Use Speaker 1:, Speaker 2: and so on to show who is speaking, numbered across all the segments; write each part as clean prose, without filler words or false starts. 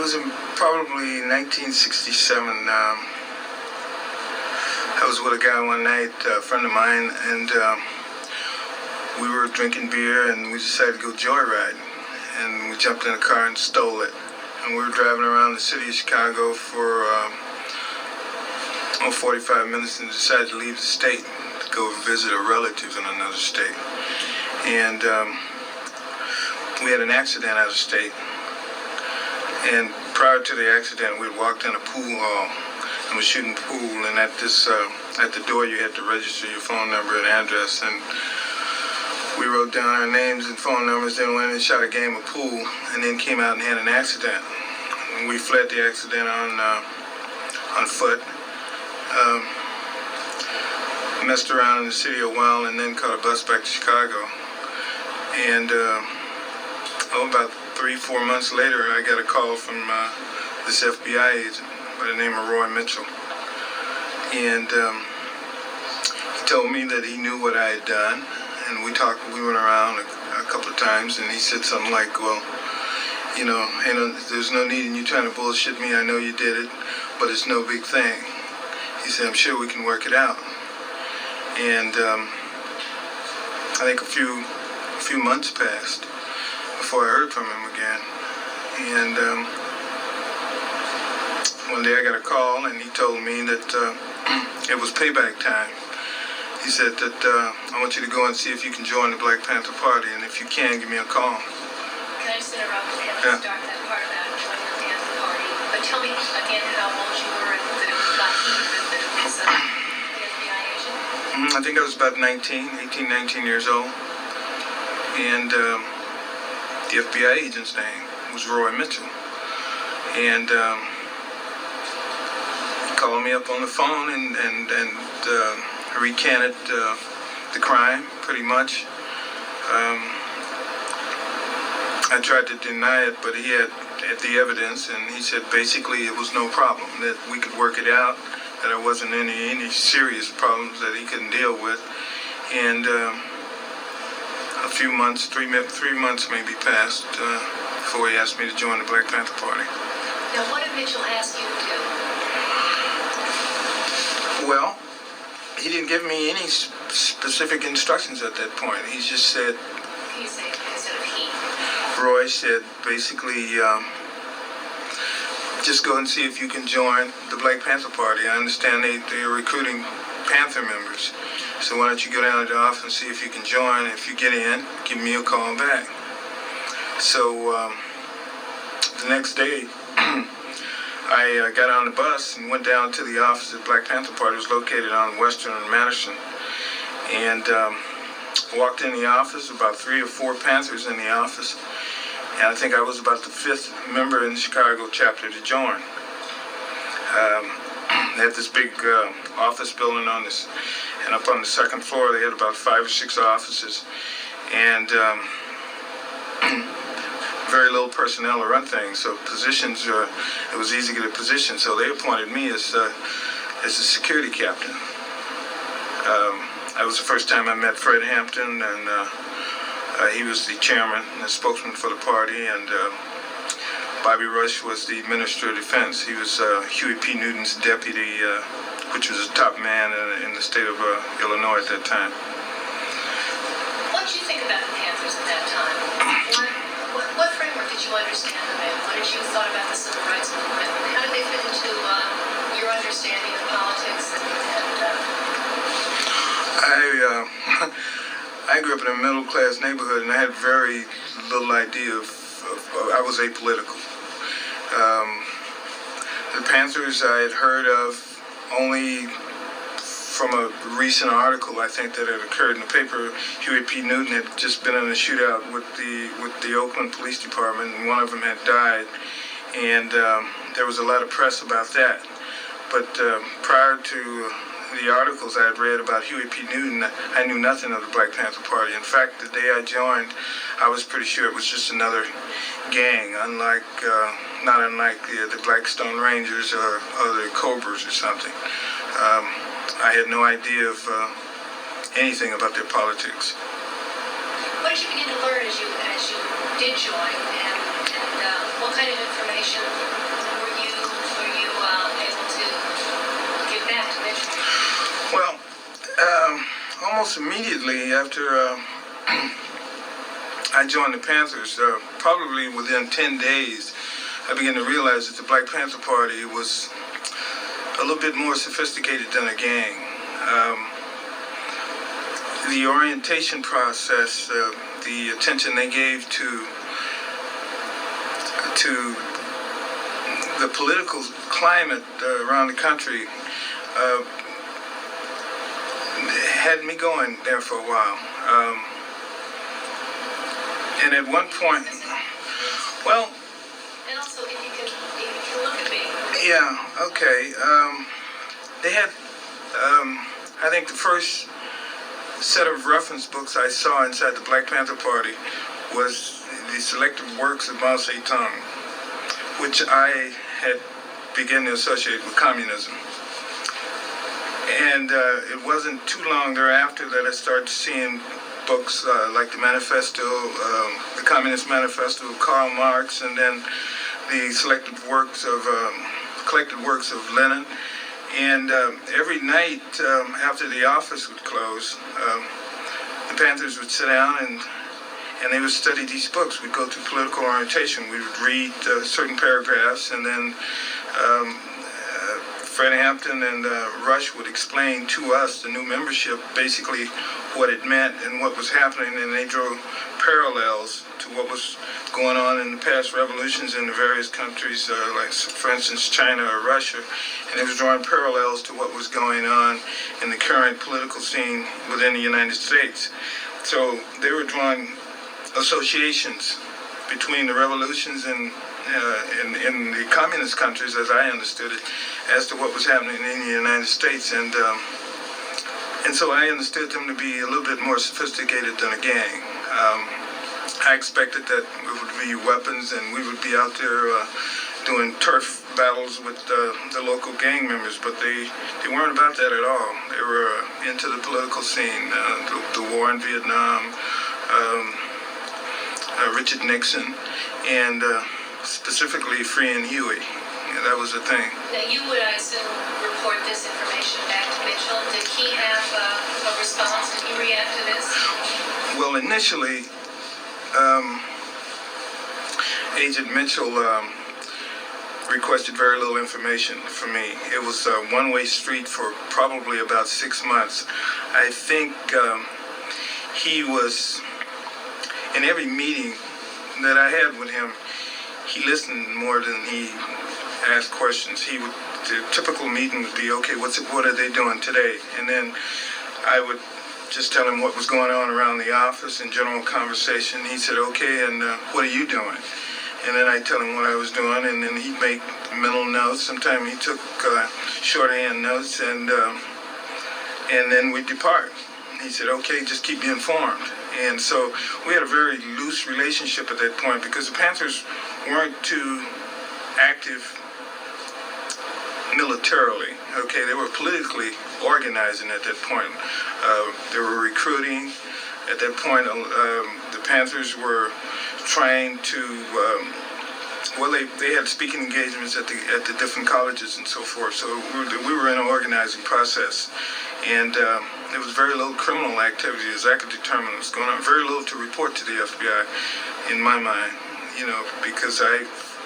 Speaker 1: was in probably 1967. I was with a guy one night, a friend of mine, and we were drinking beer, and we decided to go joyriding. And we jumped in a car and stole it. And we were driving around the city of Chicago for 45 minutes and decided to leave the state to go visit a relative in another state. And we had an accident out of state. And prior to the accident, we had walked in a pool hall and was shooting pool. And at the door, you had to register your phone number and address. And we wrote down our names and phone numbers, then went and shot a game of pool, and then came out and had an accident. And we fled the accident on foot. Messed around in the city a while, and then caught a bus back to Chicago. And about 3-4 months later, I got a call from this F.B.I. agent by the name of Roy Mitchell. And he told me that he knew what I had done. And we went around a couple of times, and he said something like, well, there's no need in you trying to bullshit me. I know you did it, but it's no big thing. He said, I'm sure we can work it out. And I think a few months passed before I heard from him again. And one day I got a call, and he told me that it was payback time. He said that I want you to go and see if you can join the Black Panther Party, and if you can, give me a call.
Speaker 2: Can I just interrupt? We haven't started that part about joining the Panther Party. But tell me again how old you were and that it was not he, but that it was the F.B.I. agent?
Speaker 1: I think I was about 19 years old. And the FBI agent's name was Roy Mitchell. And he called me up on the phone and recanted the crime, pretty much. I tried to deny it, but he had the evidence, and he said basically it was no problem, that we could work it out, that there wasn't any serious problems that he couldn't deal with. And a few months, 3 months maybe passed before he asked me to join the Black Panther Party.
Speaker 2: Now, what did Mitchell ask you to do?
Speaker 1: Well, he didn't give me any specific instructions at that point. He just said,
Speaker 2: He said instead of he.
Speaker 1: Roy said basically, just go and see if you can join the Black Panther Party. I understand they're recruiting Panther members. So why don't you go down to the office and see if you can join. If you get in, give me a call back. So the next day, I got on the bus and went down to the office of the Black Panther Party. It was located on Western and Madison. And walked in the office, about 3 or 4 Panthers in the office. And I think I was about the 5th member in the Chicago chapter to join. They had this big office building on this, and up on the 2nd floor they had about 5 or 6 offices. And very little personnel to run things, so positions, it was easy to get a position, so they appointed me as a security captain. That was the first time I met Fred Hampton, and he was the chairman and the spokesman for the party, and Bobby Rush was the Minister of Defense. He was Huey P. Newton's deputy, which was a top man in the state of Illinois at that time.
Speaker 2: What did you think about the Panthers at that time? What framework did you understand of it? What did you thought about the Civil Rights Movement? How did they fit into your understanding of politics?
Speaker 1: I grew up in a middle-class neighborhood, and I had very little idea of I was apolitical. The Panthers I had heard of only from a recent article, I think, that had occurred in the paper. Huey P. Newton had just been in a shootout with the Oakland Police Department, and one of them had died, and there was a lot of press about that. But prior to the articles I had read about Huey P. Newton, I knew nothing of the Black Panther Party. In fact, the day I joined, I was pretty sure it was just another gang, not unlike the Blackstone Rangers or the Cobras or something. I had no idea of anything about their politics.
Speaker 2: What did you begin to learn as you did join, and And what kind of information were you able to give back to Mitchell?
Speaker 1: Well, almost immediately after I joined the Panthers, probably within 10 days, I began to realize that the Black Panther Party was a little bit more sophisticated than a gang. The orientation process, the attention they gave to the political climate around the country had me going there for a while. And at one point, well,
Speaker 2: And also, if you can look at me.
Speaker 1: yeah, okay. They had, I think the first set of reference books I saw inside the Black Panther Party was the selected works of Mao Zedong, which I had begun to associate with communism. And it wasn't too long thereafter that I started seeing books like the Manifesto, the Communist Manifesto of Karl Marx, and then the collected works of Lenin. And every night after the office would close, the Panthers would sit down and they would study these books. We'd go through political orientation. We would read certain paragraphs, and then Fred Hampton and Rush would explain to us, the new membership, basically what it meant and what was happening, and they drew parallels to what was going on in the past revolutions in the various countries, like, for instance, China or Russia, and it was drawing parallels to what was going on in the current political scene within the United States. So they were drawing associations between the revolutions in the communist countries, as I understood it, as to what was happening in the United States, and so I understood them to be a little bit more sophisticated than a gang. I expected that it would be weapons, and we would be out there doing turf battles with the local gang members, but they weren't about that at all. They were into the political scene, the war in Vietnam, Richard Nixon, and specifically freeing Huey. Yeah, that was the thing.
Speaker 2: Now, you would, I assume, report this information back to Mitchell. Did he have a response? Did he react to this?
Speaker 1: Well, initially, Agent Mitchell requested very little information from me. It was a one-way street for probably about 6 months. I think he was, in every meeting that I had with him, he listened more than he asked questions. The typical meeting would be, okay, what are they doing today? And then I would just tell him what was going on around the office in general conversation. He said, okay, and what are you doing? And then I'd tell him what I was doing, and then he'd make mental notes. Sometimes he took shorthand notes, and then we'd depart. He said, okay, just keep me informed. And so we had a very loose relationship at that point, because the Panthers weren't too active militarily. Okay, they were politically organizing at that point. They were recruiting. At that point, the Panthers were trying to, they had speaking engagements at the different colleges and so forth. So we were in an organizing process. And there was very little criminal activity, as I could determine what was going on. Very little to report to the FBI, in my mind, because I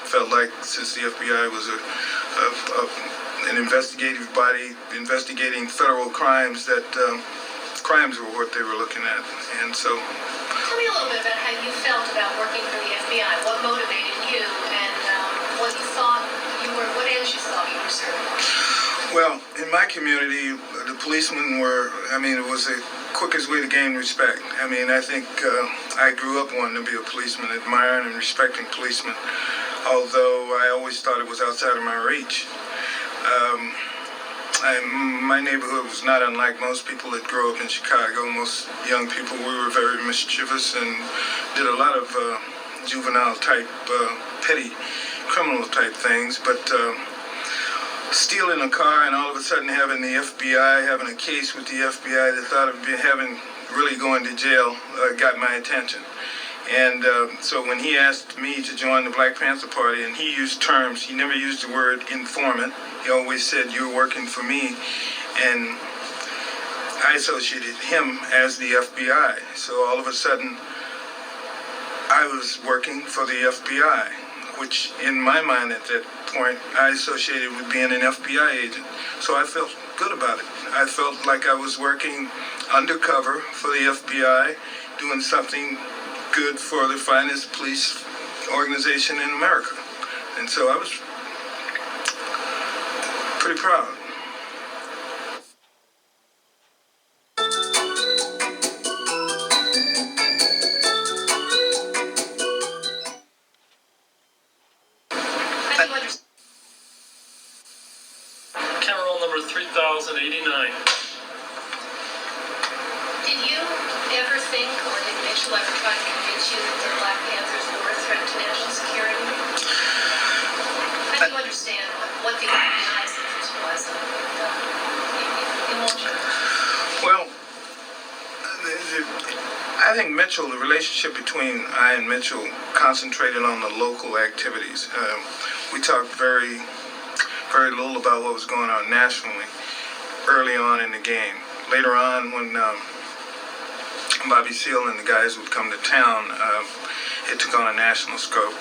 Speaker 1: felt like, since the FBI was an investigative body investigating federal crimes, that crimes were what they were looking at. And so,
Speaker 2: tell me a little bit about how you felt about working for the FBI. What motivated you, and what ends you thought you were serving?
Speaker 1: Well, in my community, the policemen were, it was the quickest way to gain respect. I think I grew up wanting to be a policeman, admiring and respecting policemen, although I always thought it was outside of my reach. My neighborhood was not unlike most people that grow up in Chicago. Most young people, we were very mischievous and did a lot of juvenile type, petty criminal type things, but stealing a car and all of a sudden having the FBI, having a case with the FBI, the thought of really going to jail got my attention. And so when he asked me to join the Black Panther Party, and he used terms, he never used the word informant. He always said, "You're working for me." And I associated him as the FBI. So all of a sudden, I was working for the FBI, which in my mind at that point, I associated with being an FBI agent. So I felt good about it. I felt like I was working undercover for the FBI, doing something good for the finest police organization in America. And so I was pretty proud.
Speaker 3: Camera roll number 3089.
Speaker 2: Did you ever think, or did Mitchell ever try to convince you that the Black Panthers were a threat to national security? How do you understand what the FBI's interest was in Washington?
Speaker 1: Well, I think Mitchell, the relationship between I and Mitchell concentrated on the local activities. We talked very little about what was going on nationally early on in the game. Later on, when Bobby Seale and the guys would come to town, it took on a national scope.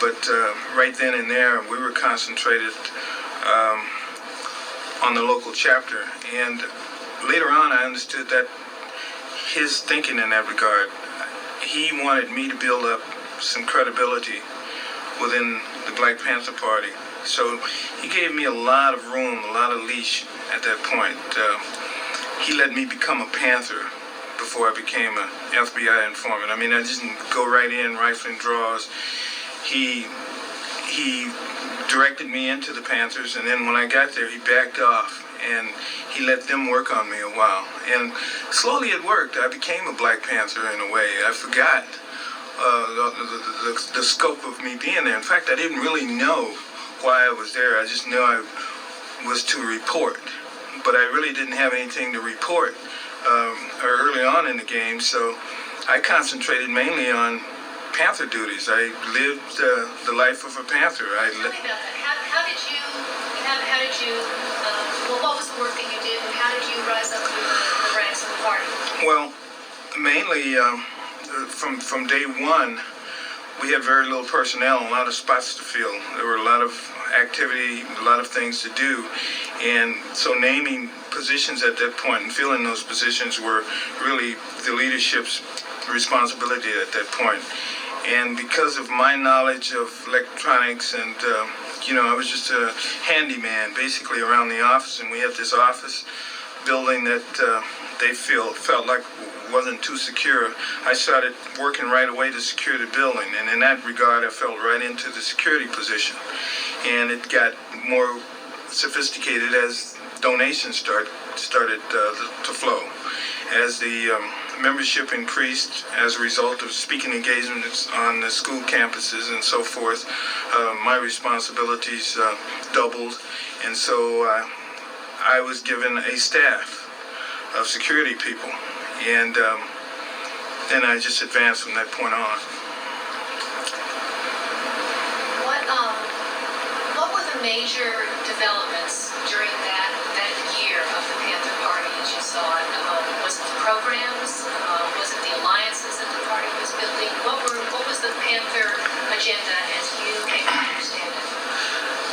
Speaker 1: But right then and there, we were concentrated on the local chapter. And later on, I understood that his thinking in that regard, he wanted me to build up some credibility within the Black Panther Party. So he gave me a lot of room, a lot of leash at that point. He let me become a Panther before I became an FBI informant. I mean, I didn't go right in rifling draws. He directed me into the Panthers, and then when I got there, he backed off, and he let them work on me a while. And slowly it worked. I became a Black Panther in a way. I forgot the scope of me being there. In fact, I didn't really know why I was there. I just knew I was to report. But I really didn't have anything to report early on in the game, so I concentrated mainly on Panther duties. I lived the life of a Panther.
Speaker 2: Tell me about that. Well, what was the work that you did, and how did you rise up through the ranks of the party?
Speaker 1: Well, mainly from day one, we had very little personnel, a lot of spots to fill. There were a lot of activity, a lot of things to do. And so naming positions at that point and filling those positions were really the leadership's responsibility at that point. And because of my knowledge of electronics and, I was just a handyman basically around the office, and we had this office building that they felt like wasn't too secure. I started working right away to secure the building, and in that regard I fell right into the security position. And it got more sophisticated as donations started to flow. As the membership increased as a result of speaking engagements on the school campuses and so forth, my responsibilities doubled, and so I was given a staff of security people, and then I just advanced from that point on.
Speaker 2: What were the major developments during that year of the Panther Party as you saw it? Was it the programs? Was it the alliances that the party was building? What was the Panther agenda as you came to understand it?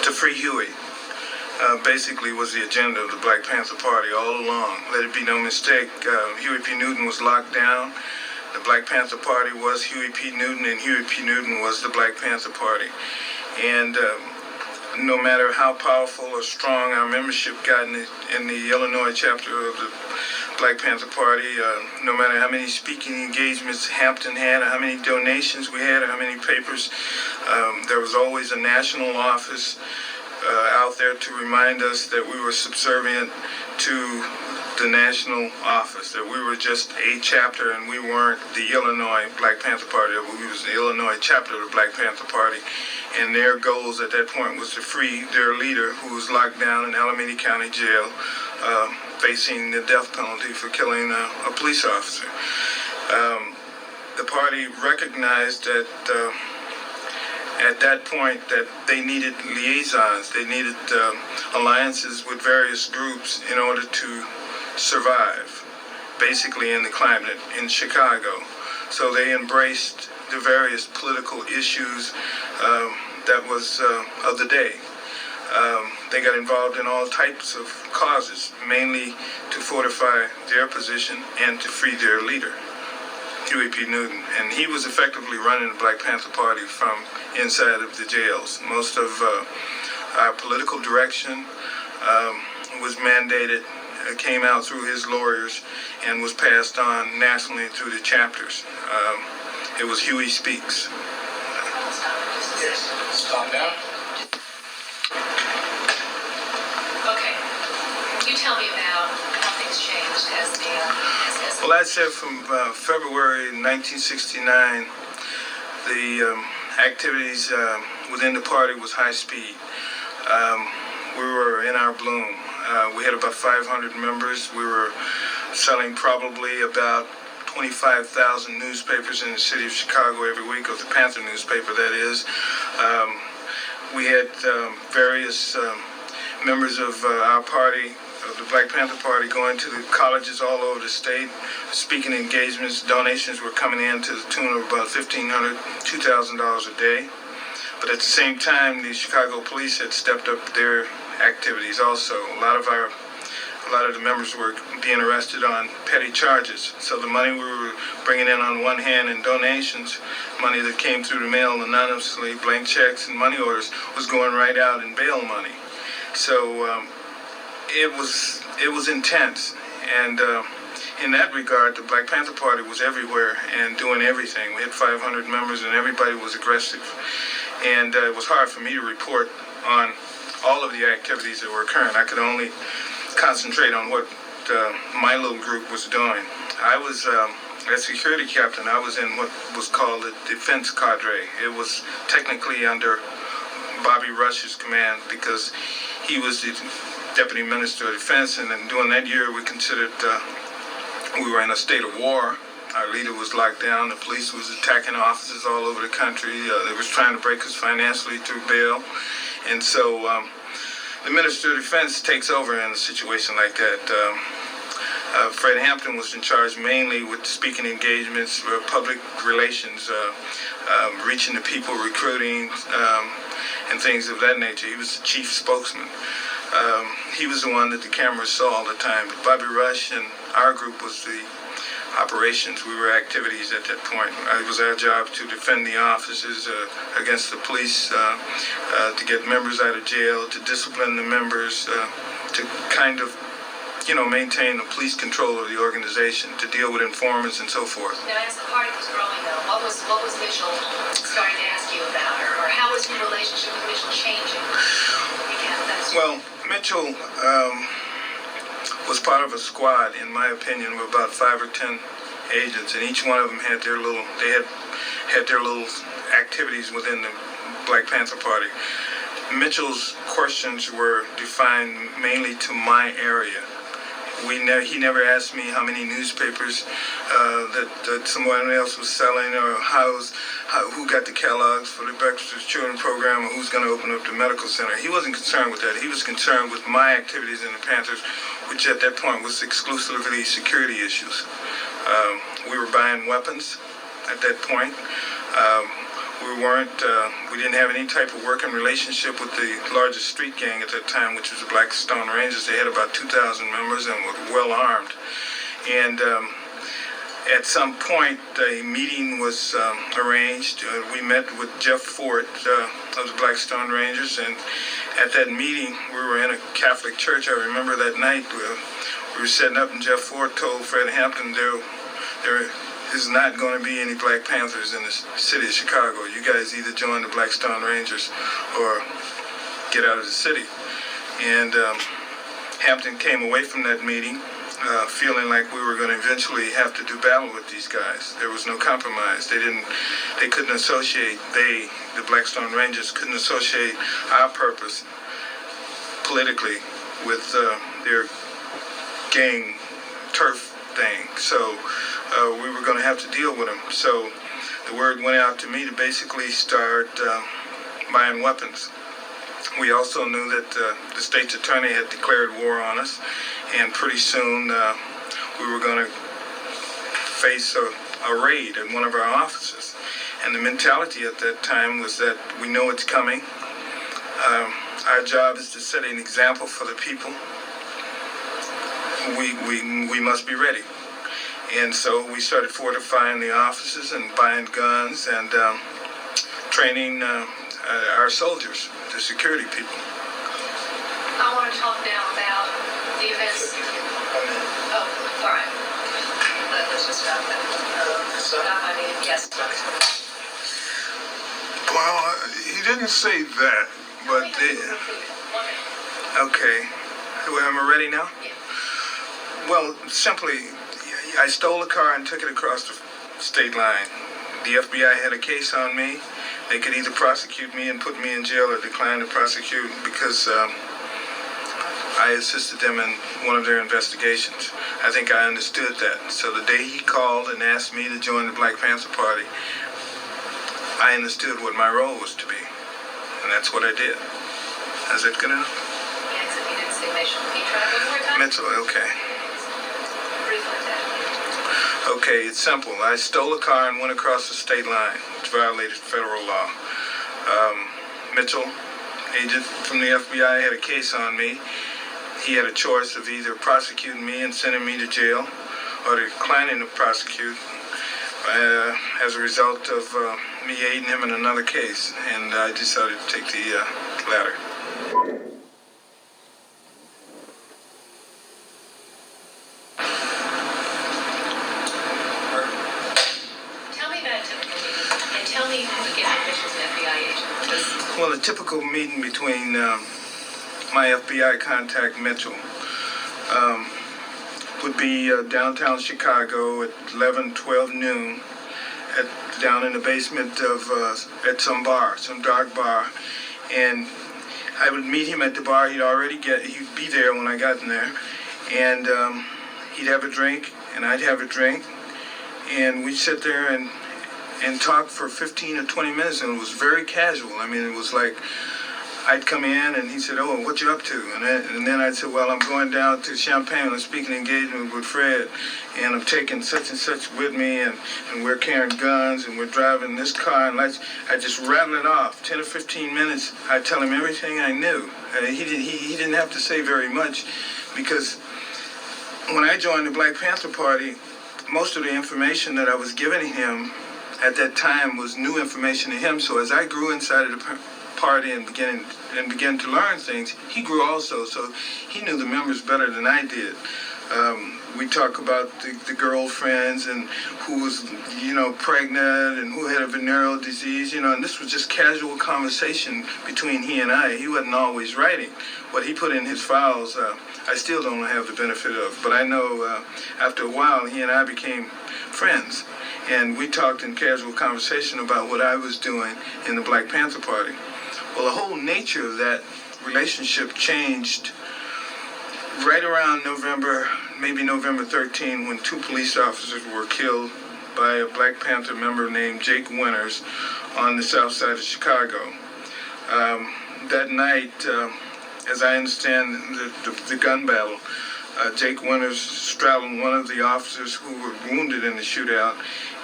Speaker 1: To free Huey. Basically was the agenda of the Black Panther Party all along. Let it be no mistake, Huey P. Newton was locked down. The Black Panther Party was Huey P. Newton, and Huey P. Newton was the Black Panther Party. And no matter how powerful or strong our membership got in the Illinois chapter of the Black Panther Party, no matter how many speaking engagements Hampton had, or how many donations we had, or how many papers, there was always a national office out there to remind us that we were subservient to the national office, that we were just a chapter and we weren't the Illinois Black Panther Party, we was the Illinois chapter of the Black Panther Party. And their goals at that point was to free their leader, who was locked down in Alameda County Jail, facing the death penalty for killing a police officer. the party recognized that at that point that they needed liaisons, they needed alliances with various groups in order to survive, basically in the climate in Chicago. So they embraced the various political issues that was of the day. They got involved in all types of causes, mainly to fortify their position and to free their leader, Huey P. Newton. And he was effectively running the Black Panther Party from inside of the jails. Most of our political direction was mandated, came out through his lawyers, and was passed on nationally through the chapters. It was Huey Speaks.
Speaker 4: Yes. Stop now.
Speaker 2: Okay. You tell me about how things changed as the
Speaker 1: Well, I said from February 1969, the activities within the party was high speed. We were in our bloom. We had about 500 members. We were selling probably about 25,000 newspapers in the city of Chicago every week, of the Panther newspaper, that is. We had various members of our party, of the Black Panther Party, going to the colleges all over the state, speaking engagements. Donations were coming in to the tune of about $1,500, $2,000 a day. But at the same time, the Chicago police had stepped up their activities also. A lot of the members were being arrested on petty charges. So the money we were bringing in on one hand in donations, money that came through the mail anonymously, blank checks and money orders, was going right out in bail money. So it was intense. And in that regard, the Black Panther Party was everywhere and doing everything. We had 500 members and everybody was aggressive. And it was hard for me to report on all of the activities that were occurring. I could only concentrate on what my little group was doing. I was a security captain. I was in what was called the defense cadre. It was technically under Bobby Rush's command because he was the deputy minister of defense, and then during that year we considered we were in a state of war. Our leader was locked down. The police was attacking offices all over the country. They was trying to break us financially through bail. And so the Minister of Defense takes over in a situation like that. Fred Hampton was in charge mainly with speaking engagements, public relations, reaching the people, recruiting, and things of that nature. He was the chief spokesman. He was the one that the cameras saw all the time. But Bobby Rush and our group was the operations. We were activities at that point. It was our job to defend the offices against the police, to get members out of jail, to discipline the members, to kind of, maintain the police control of the organization, to deal with informants and so forth.
Speaker 2: Now, as the party was growing, though, what was Mitchell starting to ask you about, or how was your relationship with Mitchell changing?
Speaker 1: Well, Mitchell was part of a squad, in my opinion, of about 5 or 10 agents, and each one of them had their little activities within the Black Panther Party. Mitchell's questions were defined mainly to my area. He never asked me how many newspapers that someone else was selling, or who got the catalogs for the Breakfast with Children program, or who's going to open up the medical center. He wasn't concerned with that. He was concerned with my activities in the Panthers, which at that point was exclusively security issues. We were buying weapons at that point. We didn't have any type of working relationship with the largest street gang at that time, which was the Black Stone Rangers. They had about 2,000 members and were well armed. And at some point, a meeting was arranged. We met with Jeff Fort of the Black Stone Rangers, and at that meeting, we were in a Catholic church. I remember that night we were setting up, and Jeff Fort told Fred Hampton there is not going to be any Black Panthers in the city of Chicago. You guys either join the Black Stone Rangers or get out of the city. And Hampton came away from that meeting feeling like we were going to eventually have to do battle with these guys. There was no compromise. They couldn't associate, the Black Stone Rangers couldn't associate our purpose politically with their gang turf thing. So we were going to have to deal with them. So the word went out to me to basically start buying weapons. We also knew that the state's attorney had declared war on us, and pretty soon we were going to face a raid in one of our offices. And the mentality at that time was that we know it's coming. Our job is to set an example for the people. We must be ready. And so we started fortifying the offices and buying guns and training our soldiers, the security people.
Speaker 2: I want to talk now about the events. Oh, all right. Let's just stop that. Yes.
Speaker 4: Well, he didn't say that, but
Speaker 1: Okay. Well, am I ready now?
Speaker 2: Yeah.
Speaker 1: Well, simply, I stole a car and took it across the state line. The FBI had a case on me. They could either prosecute me and put me in jail or decline to prosecute because I assisted them in one of their investigations. I think I understood that. So the day he called and asked me to join the Black Panther Party, I understood what my role was to be. And that's what I did. Is that good enough?
Speaker 2: Yeah, except you didn't say Mitchell. Can you try one more time?
Speaker 1: Mitchell, okay.
Speaker 2: Briefly, that.
Speaker 1: Okay, it's simple. I stole a car and went across the state line, which violated federal law. Mitchell, agent from the FBI, had a case on me. He had a choice of either prosecuting me and sending me to jail or declining to prosecute as a result of me aiding him in another case. And I decided to take the latter.
Speaker 2: Tell me about a typical meeting, and tell me who again Mitchell's an FBI agent. Because
Speaker 1: Well, a typical meeting between my FBI contact, Mitchell, would be downtown Chicago at 11, 12 noon, down in the basement of at some bar, some dark bar, and I would meet him at the bar. He'd be there when I got in there, and he'd have a drink, and I'd have a drink, and we'd sit there and talk for 15 or 20 minutes, and it was very casual. I mean, it was like I'd come in, and he said, "Oh, what you up to?" And then I'd say, "Well, I'm going down to Champaign on a speaking engagement with Fred, and I'm taking such and such with me, and we're carrying guns, and we're driving this car." And I just rattle it off. 10 or 15 minutes, I'd tell him everything I knew. He didn't have to say very much, because when I joined the Black Panther Party, most of the information that I was giving him at that time was new information to him. So as I grew inside of the party and began to learn things, he grew also. So he knew the members better than I did. We talk about the girlfriends and who was, pregnant and who had a venereal disease, and this was just casual conversation between he and I. He wasn't always writing. What he put in his files, I still don't have the benefit of. But I know after a while, he and I became friends. And we talked in casual conversation about what I was doing in the Black Panther Party. Well, the whole nature of that relationship changed right around maybe November 13, when 2 police officers were killed by a Black Panther member named Jake Winters on the south side of Chicago. That night, as I understand the gun battle, Jake Winters straddled one of the officers who were wounded in the shootout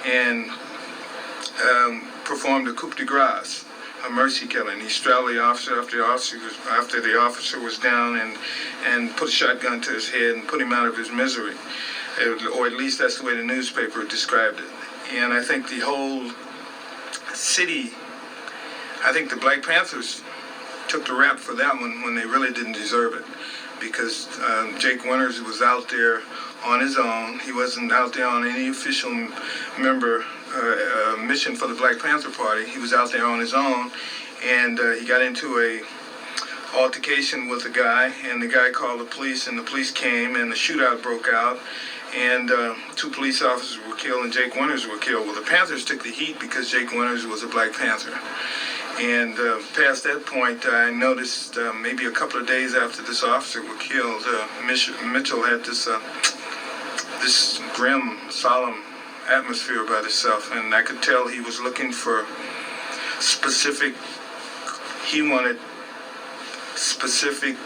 Speaker 1: and performed a coup de grace, a mercy killing. He straddled the officer after the officer was down and put a shotgun to his head and put him out of his misery. Or at least that's the way the newspaper described it. And I think the whole city, I think the Black Panthers took the rap for that one when they really didn't deserve it. Because Jake Winters was out there on his own. He wasn't out there on any official mission for the Black Panther Party. He was out there on his own, and he got into a altercation with a guy, and the guy called the police, and the police came, and the shootout broke out, and 2 police officers were killed, and Jake Winters were killed. Well, the Panthers took the heat because Jake Winters was a Black Panther. And past that point, I noticed maybe a couple of days after this officer was killed, Mitchell had this grim, solemn atmosphere about itself, and I could tell he was looking for specific. He wanted specific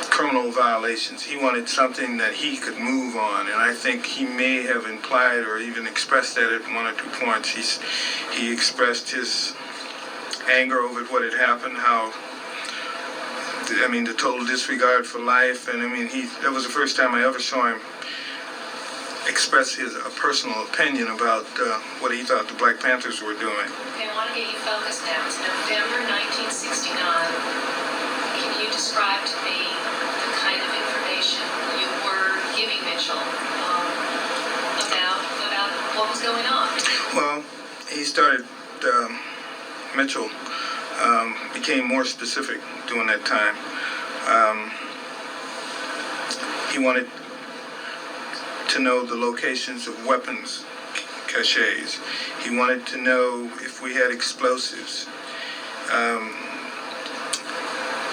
Speaker 1: criminal violations. He wanted something that he could move on, and I think he may have implied or even expressed that at one or two points. He expressed his anger over what had happened, the total disregard for life, and that was the first time I ever saw him express a personal opinion about what he thought the Black Panthers were doing.
Speaker 2: Okay, I want to get you focused now. It's November 1969. Can you describe to me the kind of information you were giving Mitchell about what was going on? Well,
Speaker 1: he started, Mitchell became more specific during that time. He wanted to know the locations of weapons caches. He wanted to know if we had explosives.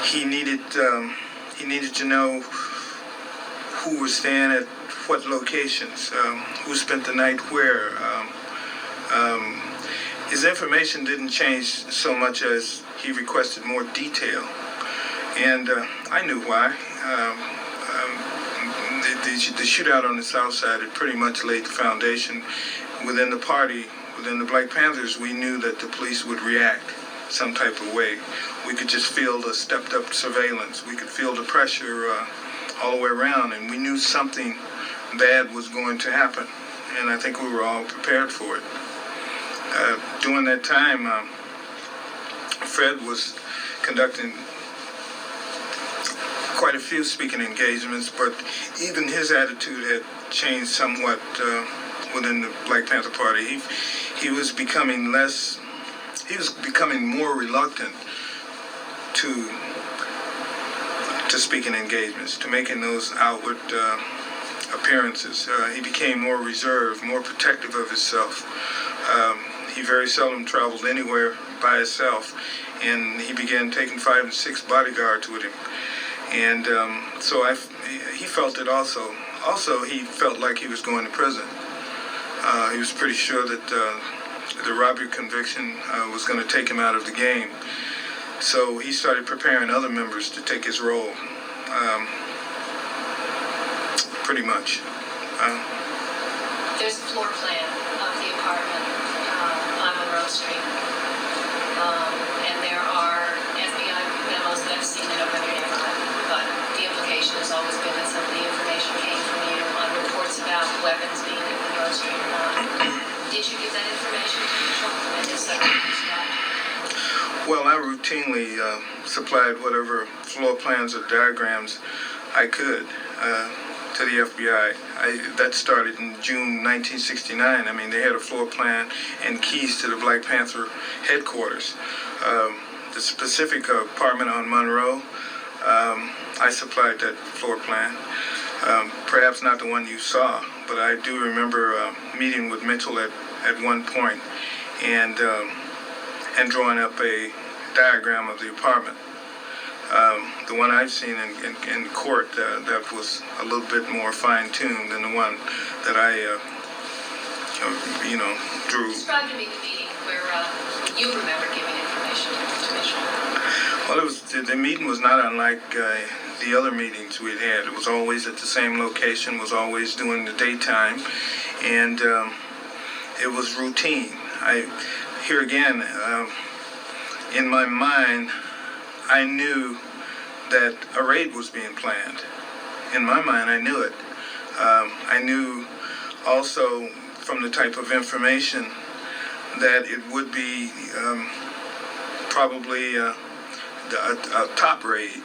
Speaker 1: He needed to know who was staying at what locations, who spent the night where. His information didn't change so much as he requested more detail, and I knew why. The shootout on the South Side had pretty much laid the foundation. Within the party, within the Black Panthers, we knew that the police would react some type of way. We could just feel the stepped-up surveillance. We could feel the pressure all the way around, and we knew something bad was going to happen, and I think we were all prepared for it. During that time, Fred was conducting quite a few speaking engagements, but even his attitude had changed somewhat within the Black Panther Party. He was becoming more reluctant to speaking engagements, to making those outward appearances. He became more reserved, more protective of himself. He very seldom traveled anywhere by himself, and he began taking 5 and 6 bodyguards with him. And so he felt it also. Also, he felt like he was going to prison. He was pretty sure that the robbery conviction was going to take him out of the game. So he started preparing other members to take his role, pretty much.
Speaker 2: There's a floor plan of the apartment on Monroe Street, and there are FBI memos that I've seen that open your neighborhood, but the implication has always been that some of the information came from you on reports about weapons being at Monroe Street or not. Did you give that information to Mitchell? And if so,
Speaker 1: well, I routinely supplied whatever floor plans or diagrams I could to the FBI. That started in June 1969. They had a floor plan and keys to the Black Panther headquarters. The specific apartment on Monroe, I supplied that floor plan. Perhaps not the one you saw, but I do remember meeting with Mitchell at one point and drawing up a diagram of the apartment. The one I've seen in court, that was a little bit more fine-tuned than the one that I, drew.
Speaker 2: Describe to me the meeting where you remember giving information to Mitchell.
Speaker 1: Well, the meeting was not unlike the other meetings we had. It was always at the same location, was always during the daytime, and it was routine. Here again, in my mind, I knew that a raid was being planned. In my mind, I knew it. I knew also from the type of information that it would be probably a top raid,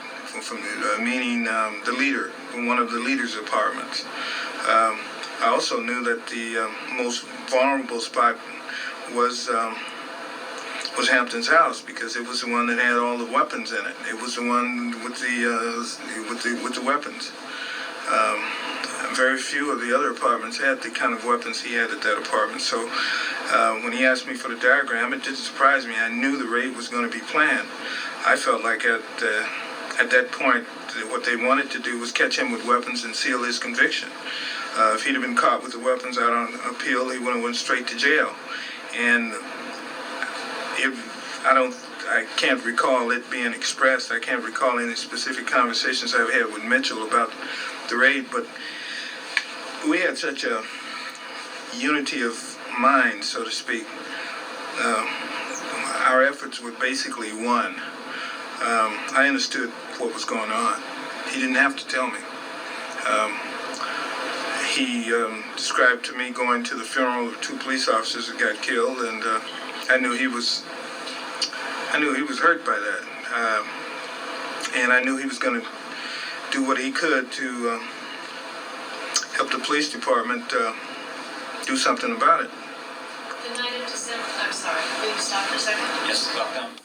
Speaker 1: meaning the leader, one of the leader's apartments. I also knew that the most vulnerable spot was Hampton's house, because it was the one that had all the weapons in it. It was the one with the weapons. Very few of the other apartments had the kind of weapons he had at that apartment. So when he asked me for the diagram, it didn't surprise me. I knew the raid was going to be planned. I felt like at that point, what they wanted to do was catch him with weapons and seal his conviction. If he'd have been caught with the weapons out on appeal, he would have went straight to jail. And I can't recall it being expressed. I can't recall any specific conversations I've had with Mitchell about the raid, but we had such a unity of mind, so to speak. Our efforts were basically one. I understood what was going on. He didn't have to tell me. He described to me going to the funeral of 2 police officers that got killed, and I knew he was hurt by that, and I knew he was going to do what he could to help the police department do something about it.
Speaker 2: The night of December, I'm sorry, will you stop for a second?
Speaker 5: Yes, stop down.